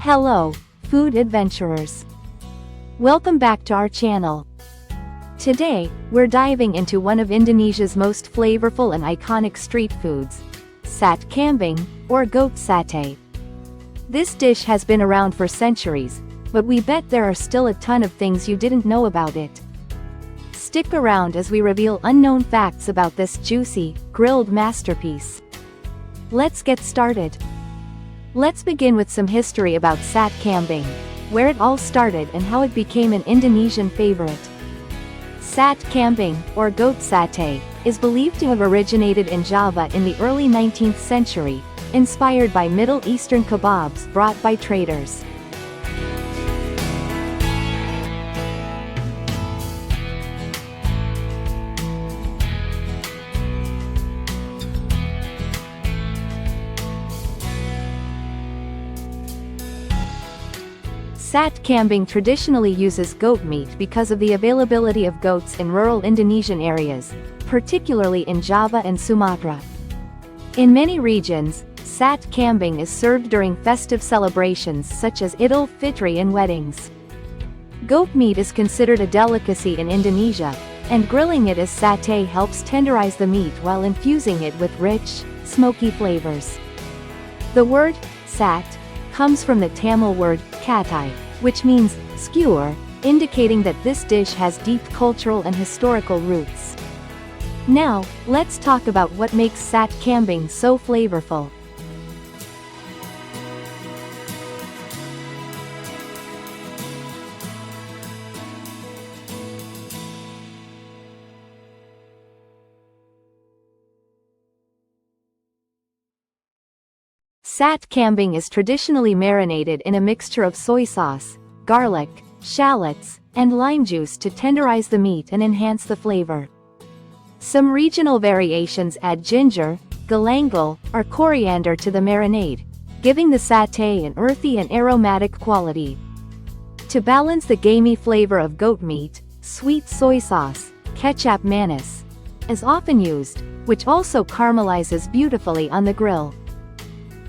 Hello, food adventurers. Welcome back to our channel. Today, we're diving into one of Indonesia's most flavorful and iconic street foods, Sate Kambing, or goat satay. This dish has been around for centuries, but we bet there are still a ton of things you didn't know about it. Stick around as we reveal unknown facts about this juicy, grilled masterpiece. Let's get started. Let's begin with some history about Sate Kambing, where it all started and how it became an Indonesian favorite. Sate Kambing, or goat satay, is believed to have originated in Java in the early 19th century, inspired by Middle Eastern kebabs brought by traders. Sate Kambing traditionally uses goat meat because of the availability of goats in rural Indonesian areas, particularly in Java and Sumatra. In many regions, Sate Kambing is served during festive celebrations such as Idul Fitri and weddings. Goat meat is considered a delicacy in Indonesia, and grilling it as satay helps tenderize the meat while infusing it with rich, smoky flavors. The word sate comes from the Tamil word katai, which means skewer, indicating that this dish has deep cultural and historical roots. Now, let's talk about what makes Sate Kambing so flavorful. Sate Kambing is traditionally marinated in a mixture of soy sauce, garlic, shallots, and lime juice to tenderize the meat and enhance the flavor. Some regional variations add ginger, galangal, or coriander to the marinade, giving the satay an earthy and aromatic quality. To balance the gamey flavor of goat meat, sweet soy sauce, kecap manis, is often used, which also caramelizes beautifully on the grill.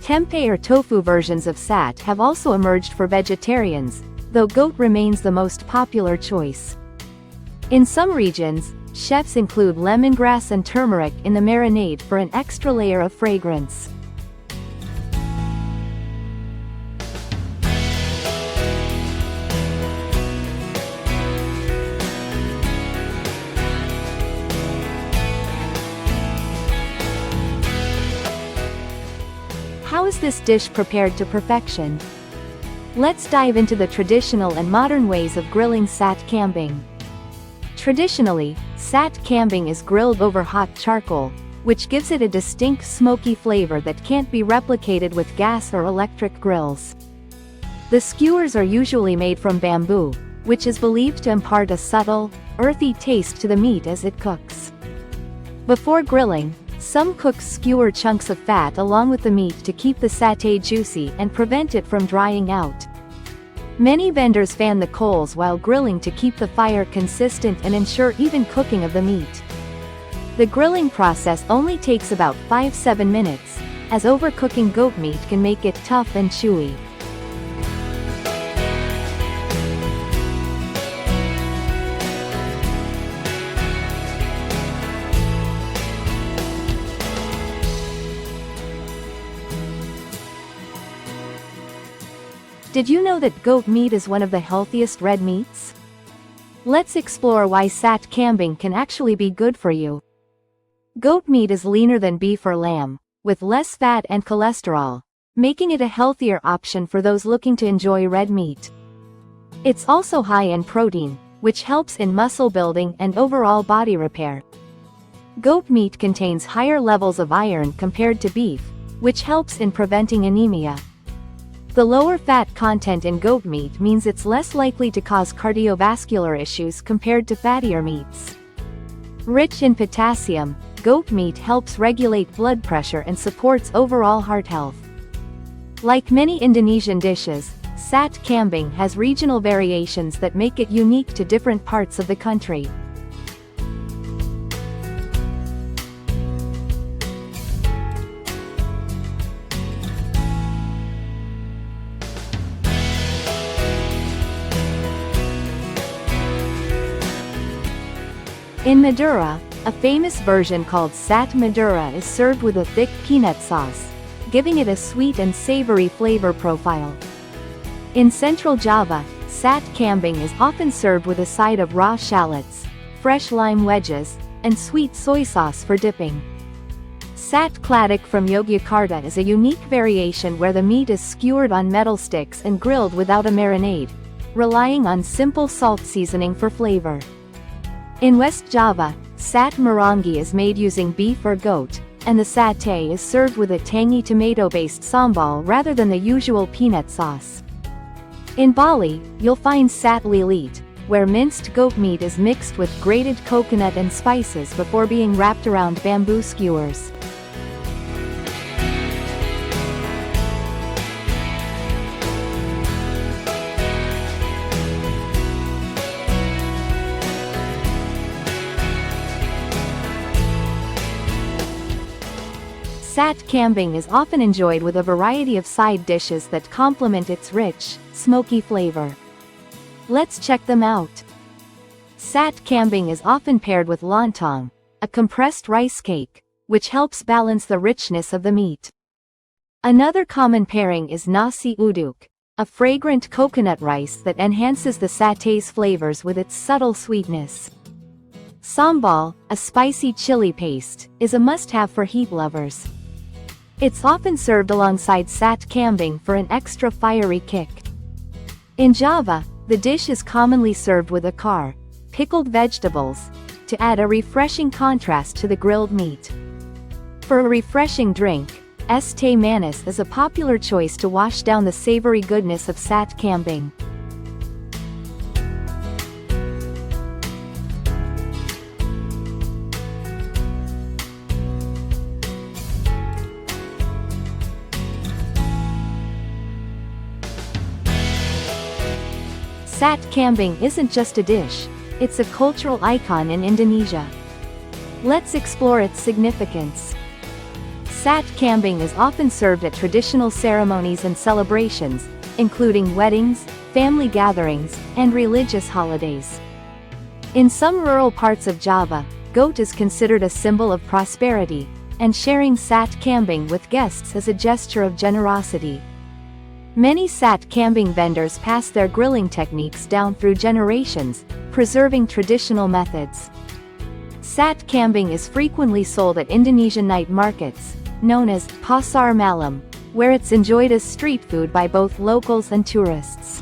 Tempeh or tofu versions of sate have also emerged for vegetarians, though goat remains the most popular choice. In some regions, chefs include lemongrass and turmeric in the marinade for an extra layer of fragrance. How is this dish prepared to perfection? Let's dive into the traditional and modern ways of grilling Sate Kambing. Traditionally, Sate Kambing is grilled over hot charcoal, which gives it a distinct smoky flavor that can't be replicated with gas or electric grills. The skewers are usually made from bamboo, which is believed to impart a subtle, earthy taste to the meat as it cooks. Before grilling, some cooks skewer chunks of fat along with the meat to keep the satay juicy and prevent it from drying out. Many vendors fan the coals while grilling to keep the fire consistent and ensure even cooking of the meat. The grilling process only takes about 5-7 minutes, as overcooking goat meat can make it tough and chewy. Did you know that goat meat is one of the healthiest red meats? Let's explore why Sate Kambing can actually be good for you. Goat meat is leaner than beef or lamb, with less fat and cholesterol, making it a healthier option for those looking to enjoy red meat. It's also high in protein, which helps in muscle building and overall body repair. Goat meat contains higher levels of iron compared to beef, which helps in preventing anemia. The lower fat content in goat meat means it's less likely to cause cardiovascular issues compared to fattier meats. Rich in potassium, goat meat helps regulate blood pressure and supports overall heart health. Like many Indonesian dishes, Sate Kambing has regional variations that make it unique to different parts of the country. In Madura, a famous version called Sate Madura is served with a thick peanut sauce, giving it a sweet and savory flavor profile. In Central Java, Sate Kambing is often served with a side of raw shallots, fresh lime wedges, and sweet soy sauce for dipping. Sate Klatak from Yogyakarta is a unique variation where the meat is skewered on metal sticks and grilled without a marinade, relying on simple salt seasoning for flavor. In West Java, Sate Maranggi is made using beef or goat, and the satay is served with a tangy tomato-based sambal rather than the usual peanut sauce. In Bali, you'll find Sate Lilit, where minced goat meat is mixed with grated coconut and spices before being wrapped around bamboo skewers. Sate Kambing is often enjoyed with a variety of side dishes that complement its rich, smoky flavor. Let's check them out. Sate Kambing is often paired with lontong, a compressed rice cake, which helps balance the richness of the meat. Another common pairing is nasi uduk, a fragrant coconut rice that enhances the satay's flavors with its subtle sweetness. Sambal, a spicy chili paste, is a must-have for heat lovers. It's often served alongside Sate Kambing for an extra fiery kick. In Java, the dish is commonly served with akar, pickled vegetables, to add a refreshing contrast to the grilled meat. For a refreshing drink, es teh manis is a popular choice to wash down the savory goodness of Sate Kambing. Sate Kambing isn't just a dish, it's a cultural icon in Indonesia. Let's explore its significance. Sate Kambing is often served at traditional ceremonies and celebrations, including weddings, family gatherings, and religious holidays. In some rural parts of Java, goat is considered a symbol of prosperity, and sharing Sate Kambing with guests is a gesture of generosity. Many Sate Kambing vendors pass their grilling techniques down through generations, preserving traditional methods. Sate Kambing is frequently sold at Indonesian night markets, known as pasar malam, where it's enjoyed as street food by both locals and tourists.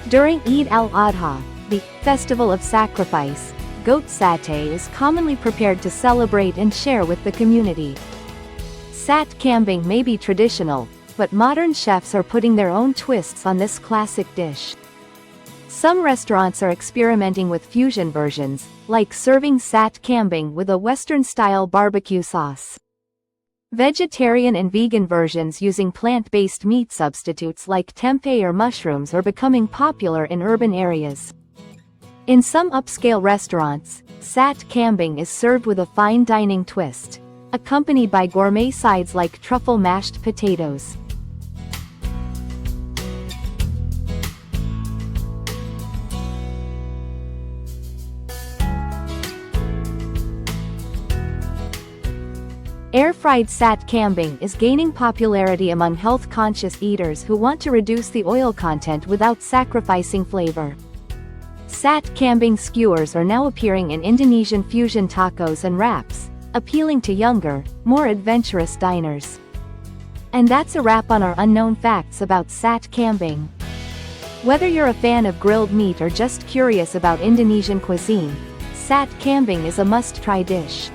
During Eid al-Adha, the festival of sacrifice, goat satay is commonly prepared to celebrate and share with the community. Sate Kambing may be traditional, but modern chefs are putting their own twists on this classic dish. Some restaurants are experimenting with fusion versions, like serving Sate Kambing with a Western-style barbecue sauce. Vegetarian and vegan versions using plant-based meat substitutes like tempeh or mushrooms are becoming popular in urban areas. In some upscale restaurants, Sate Kambing is served with a fine dining twist, accompanied by gourmet sides like truffle mashed potatoes. Air-fried Sate Kambing is gaining popularity among health-conscious eaters who want to reduce the oil content without sacrificing flavor. Sate Kambing skewers are now appearing in Indonesian fusion tacos and wraps, appealing to younger, more adventurous diners. And that's a wrap on our unknown facts about Sate Kambing. Whether you're a fan of grilled meat or just curious about Indonesian cuisine, Sate Kambing is a must-try dish.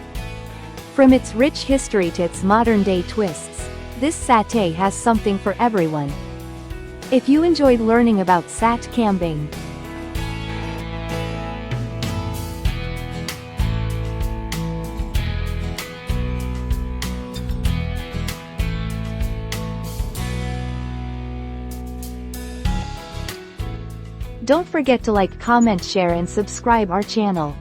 From its rich history to its modern-day twists, this satay has something for everyone. If you enjoyed learning about Sate Kambing, don't forget to like, comment, share and subscribe our channel.